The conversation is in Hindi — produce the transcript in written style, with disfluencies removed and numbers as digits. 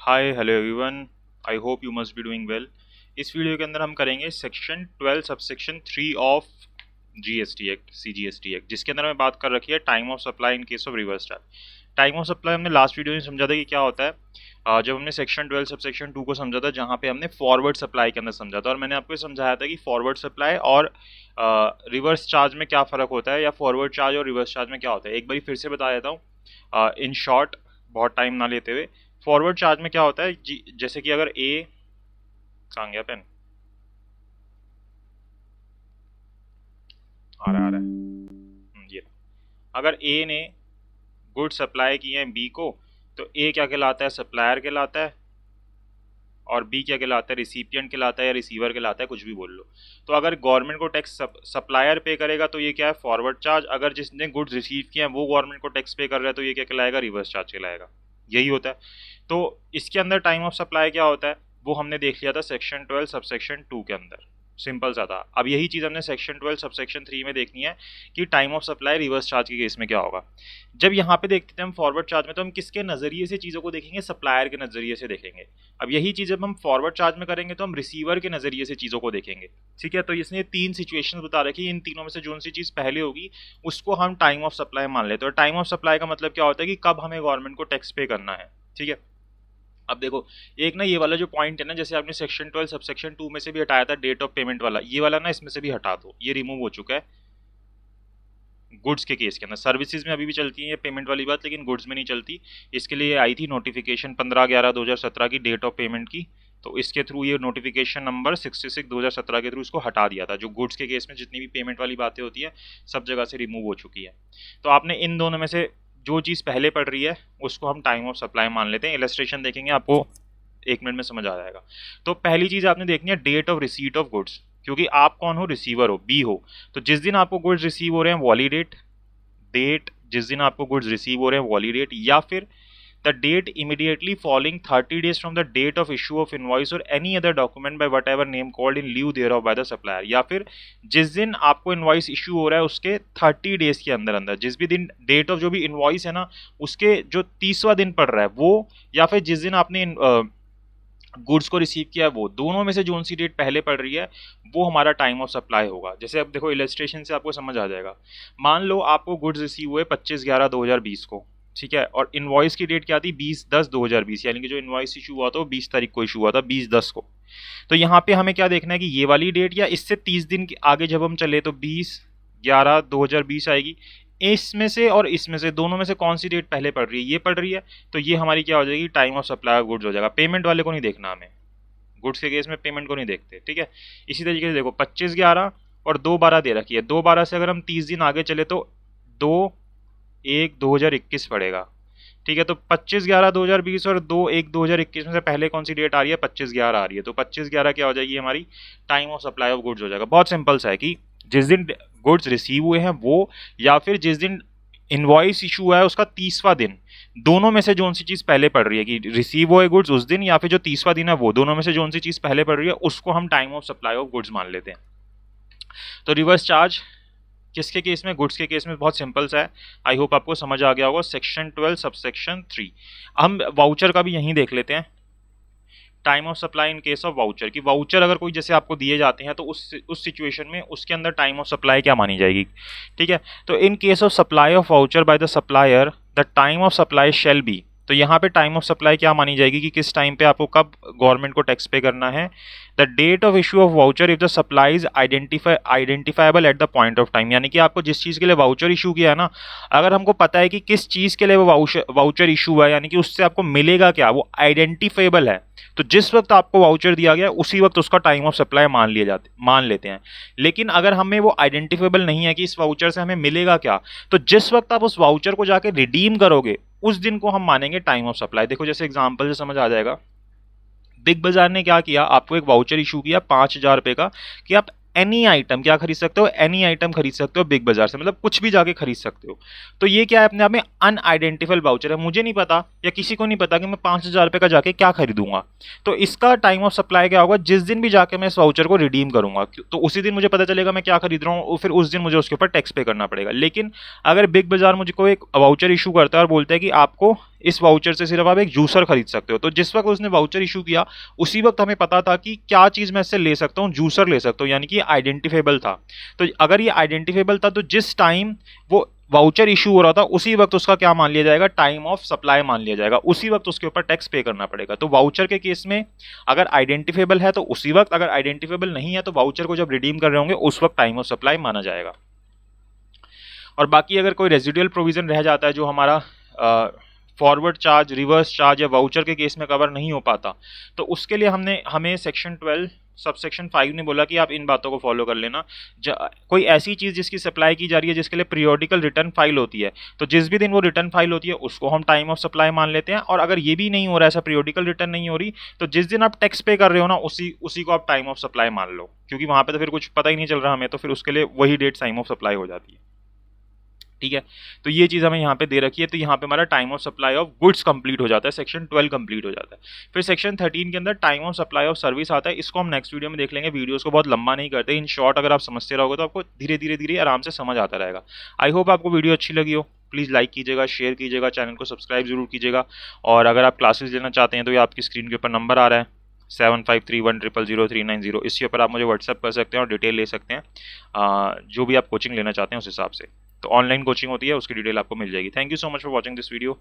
Hi hello everyone, I hope you must be doing well. इस वीडियो के अंदर हम करेंगे section 12 subsection 3 of GST act CGST act, जिसके अंदर हमें बात कर रखी है time of supply in case of reverse charge. Time of supply हमने लास्ट वीडियो में समझा था कि क्या होता है। जब हमने सेक्शन 12 सबसेक्शन 2 को समझा था, जहाँ पे हमने फॉरवर्ड सप्लाई के अंदर समझा था, और मैंने आपको समझाया था कि फॉरवर्ड सप्लाई और रिवर्स चार्ज में क्या फ़र्क होता है, या फॉरवर्ड चार्ज और रिवर्स चार्ज में क्या होता है। एक बार फिर से बता देता हूँ इन शॉर्ट, बहुत टाइम ना लेते हुए। फॉरवर्ड चार्ज में क्या होता है, जैसे कि अगर ए, कहाँ गया पेन, आ रहा है ये, अगर ए ने गुड सप्लाई किए हैं बी को, तो ए क्या कहलाता है, सप्लायर कहलाता है, और बी क्या कहलाता है, रिसिपिएंट कहलाता है या रिसीवर कहलाता है, कुछ भी बोल लो। तो अगर गवर्नमेंट को टैक्स सप्लायर पे करेगा तो ये क्या है, फॉरवर्ड चार्ज। अगर जिसने गुड्स रिसीव किए हैं वो गवर्नमेंट को टैक्स पे कर रहा है तो ये क्या कहलाएगा, रिवर्स चार्ज कहलाएगा। यही होता है। तो इसके अंदर टाइम ऑफ सप्लाई क्या होता है वो हमने देख लिया था सेक्शन 12 सबसेक्शन 2 के अंदर, सिंपल सा था। अब यही चीज़ हमने सेक्शन 12 सबसेक्शन 3 में देखनी है कि time of supply reverse charge के केस में क्या होगा। जब यहाँ पे देखते हैं हम फॉरवर्ड चार्ज में, तो हम किसके नज़रिए से चीज़ों को देखेंगे, सप्लायर के नज़रिए से देखेंगे। अब यही चीज़ जब हम फॉरवर्ड चार्ज में करेंगे तो हम रिसीवर के नज़रिए से चीज़ों को देखेंगे। ठीक है, तो इसने 3 सिचुएशन बता रखी है, इन तीनों में से जो सी चीज़ पहले होगी उसको हम टाइम ऑफ सप्लाई मान लेते हैं। और टाइम ऑफ सप्लाई का मतलब क्या होता है कि कब हमें गवर्नमेंट को टैक्स पे करना है। ठीक है, अब देखो एक ना ये वाला जो पॉइंट है ना, जैसे आपने सेक्शन 12 सबसेक्शन 2 में से भी हटाया था डेट ऑफ पेमेंट वाला, ये वाला ना इसमें से भी हटा दो, ये रिमूव हो चुका है गुड्स के केस के अंदर। सर्विसेज में अभी भी चलती है ये पेमेंट वाली बात, लेकिन गुड्स में नहीं चलती। इसके लिए आई थी नोटिफिकेशन 15/11/2017 की डेट ऑफ पेमेंट की, तो इसके थ्रू ये नोटिफिकेशन नंबर 66/2017 के थ्रू इसको हटा दिया था। जो गुड्स के केस में जितनी भी पेमेंट वाली बातें होती है सब जगह से रिमूव हो चुकी है। तो आपने इन दोनों में से जो चीज़ पहले पड़ रही है उसको हम टाइम ऑफ सप्लाई मान लेते हैं। इलस्ट्रेशन देखेंगे, आपको 1 मिनट में समझ आ जाएगा। तो पहली चीज़ आपने देखनी है date of receipt of goods, क्योंकि आप कौन हो, रिसीवर हो, बी हो। तो जिस दिन आपको गुड्स रिसीव हो रहे हैं वॉली डेट जिस दिन आपको गुड्स रिसीव हो रहे हैं वॉली डेट, या फिर the date immediately following 30 days from the date of issue of invoice और any other document by whatever name called in lieu thereof by the supplier, या फिर जिस दिन आपको इनवॉइस इशू हो रहा है उसके 30 days के अंदर अंदर, जिस भी दिन डेट ऑफ जो भी इनवॉइस है ना उसके जो 30वां दिन पड़ रहा है वो, या फिर जिस दिन आपने गुड्स को रिसीव किया है वो, दोनों में से जो सी डेट पहले पड़ रही है वो हमारा टाइम ऑफ सप्लाई होगा। जैसे अब देखो इलस्ट्रेशन से आपको समझ आ जाएगा। मान लो आपको गुड्स रिसीव हुए 25/11/2020 को, ठीक है, और इनवॉइस की डेट क्या थी, 20/10/2020, यानी कि जो इनवॉइस इशू हुआ था वो 20 तारीख को इशू हुआ था, 20/10 को। तो यहाँ पे हमें क्या देखना है कि ये वाली डेट या इससे 30 दिन आगे जब हम चले तो 20/11/2020 आएगी। इसमें से और इसमें से, दोनों में से कौन सी डेट पहले पड़ रही है, ये पड़ रही है, तो ये हमारी क्या हो जाएगी, time of supply of goods हो जाएगा। पेमेंट वाले को नहीं देखना हमें, गुड्स के केस में पेमेंट को नहीं देखते। ठीक है, इसी तरीके से देखो 25/11 और 2/12 दे रखी है। 2/12 से अगर हम 30 दिन आगे चले तो 2/1/2021 पड़ेगा। ठीक है, तो 25/11/2020 और 2/1/2021 में से पहले कौन सी डेट आ रही है, 25/11 आ रही है। तो 25/11 क्या हो जाएगी, हमारी time of supply of goods हो जाएगा। बहुत सिंपल सा है कि जिस दिन गुड्स रिसीव हुए हैं वो, या फिर जिस दिन इनवॉइस इशू हुआ है उसका 30वां दिन, दोनों में से जो सी चीज़ पहले पड़ रही है कि रिसीव हुए गुड्स उस दिन, या फिर जो 30वां दिन है वो, दोनों में से जो सी चीज़ पहले पड़ रही है उसको हम time of supply of goods मान लेते हैं। तो रिवर्स चार्ज किसके केस में, गुड्स के केस में, बहुत सिंपल सा है। आई होप आपको समझ आ गया होगा। Section 12 subsection 3। हम वाउचर का भी यहीं देख लेते हैं, time of supply in case of voucher. कि वाउचर अगर कोई जैसे आपको दिए जाते हैं तो उस सिचुएशन में उसके अंदर टाइम ऑफ सप्लाई क्या मानी जाएगी। ठीक है, तो in case of supply of voucher bye the supplier the time of supply shall be. तो यहाँ पे टाइम ऑफ सप्लाई क्या मानी जाएगी कि किस टाइम पे आपको कब गवर्नमेंट को टैक्स पे करना है, the date of issue of voucher if the supply is identifiable at the point of time. यानी कि आपको जिस चीज़ के लिए वाउचर इशू किया है ना, अगर हमको पता है कि किस चीज़ के लिए वो वाउचर इशू हुआ है, यानी कि उससे आपको मिलेगा क्या, वो आइडेंटिफाइबल है, तो जिस वक्त आपको वाउचर दिया गया उसी वक्त उसका टाइम ऑफ सप्लाई मान लेते हैं। लेकिन अगर हमें वो आइडेंटिफाइबल नहीं है कि इस वाउचर से हमें मिलेगा क्या, तो जिस वक्त आप उस वाउचर को जाके रिडीम करोगे उस दिन को हम मानेंगे टाइम ऑफ सप्लाई। देखो जैसे एग्जांपल से समझ आ जाएगा। बिग बाजार ने क्या किया, आपको एक वाउचर इशू किया 5,000 रुपए का कि आप एनी आइटम क्या खरीद सकते हो, एनी आइटम खरीद सकते हो बिग बाजार से, मतलब कुछ भी जाके खरीद सकते हो। तो ये क्या है, अपने आप में अनआइडेंटिफाइबल वाउचर है। मुझे नहीं पता या किसी को नहीं पता कि मैं 5,000 रुपए का जाके क्या खरीदूंगा। तो इसका टाइम ऑफ सप्लाई क्या होगा, जिस दिन भी जाके मैं इस वाउचर को रिडीम करूंगा तो उसी दिन मुझे पता चलेगा मैं क्या खरीद रहा हूँ, फिर उस दिन मुझे उसके ऊपर टैक्स पे करना पड़ेगा। लेकिन अगर बिग बाजार मुझको एक वाउचर इशू करता है और बोलता है कि आपको इस वाउचर से सिर्फ आप एक जूसर खरीद सकते हो, तो जिस वक्त उसने वाउचर इशू किया उसी वक्त हमें पता था कि क्या चीज़ मैं इससे ले सकता हूँ, जूसर ले सकता हूँ, यानी कि आइडेंटिफेबल था। तो अगर ये आइडेंटिफेबल था तो जिस टाइम वो वाउचर इशू हो रहा था उसी वक्त उसका क्या मान लिया जाएगा, टाइम ऑफ सप्लाई मान लिया जाएगा, उसी वक्त उसके ऊपर टैक्स पे करना पड़ेगा। तो वाउचर के केस में अगर आइडेंटिफेबल है तो उसी वक्त, अगर आइडेंटिफेबल नहीं है तो वाउचर को जब रिडीम कर रहे होंगे उस वक्त टाइम ऑफ सप्लाई माना जाएगा। और बाकी अगर कोई रेजिडुअल प्रोविजन रह जाता है जो हमारा फॉरवर्ड चार्ज, रिवर्स चार्ज या वाउचर के केस में कवर नहीं हो पाता, तो उसके लिए हमें सेक्शन 12 सबसेक्शन 5 ने बोला कि आप इन बातों को फॉलो कर लेना। कोई ऐसी चीज़ जिसकी सप्लाई की जा रही है जिसके लिए पीरियोडिकल रिटर्न फाइल होती है, तो जिस भी दिन वो रिटर्न फाइल होती है उसको हम टाइम ऑफ सप्लाई मान लेते हैं। और अगर ये भी नहीं हो रहा है, ऐसा पीरियोडिकल रिटर्न नहीं हो रही, तो जिस दिन आप टैक्स पे कर रहे हो ना उसी को आप टाइम ऑफ सप्लाई मान लो, क्योंकि वहाँ पे तो फिर कुछ पता ही नहीं चल रहा हमें, तो फिर उसके लिए वही डेट टाइम ऑफ सप्लाई हो जाती है। ठीक है, तो ये चीज़ हमें यहाँ पे दे रखी है। तो यहाँ पे हमारा time of supply of goods complete हो जाता है, सेक्शन 12 कंप्लीट हो जाता है। फिर सेक्शन 13 के अंदर time of supply of service आता है। इसको हम नेक्स्ट वीडियो में देख लेंगे, वीडियोस को बहुत लंबा नहीं करते। इन शॉर्ट अगर आप समझते रहोगे तो आपको धीरे धीरे आराम से समझ आता रहेगा। आई होप आपको वीडियो अच्छी लगी हो। प्लीज़ लाइक कीजिएगा, शेयर कीजिएगा, चैनल को सब्सक्राइब जरूर कीजिएगा। और अगर आप क्लासेस लेना चाहते हैं तो ये आपकी स्क्रीन के ऊपर नंबर आ रहा है 7531000390, इसके ऊपर आप मुझे व्हाट्सअप कर सकते हैं और डिटेल ले सकते हैं, जो भी आप कोचिंग लेना चाहते हैं उस हिसाब से। तो ऑनलाइन कोचिंग होती है, उसकी डिटेल आपको मिल जाएगी। Thank you so much for watching this video.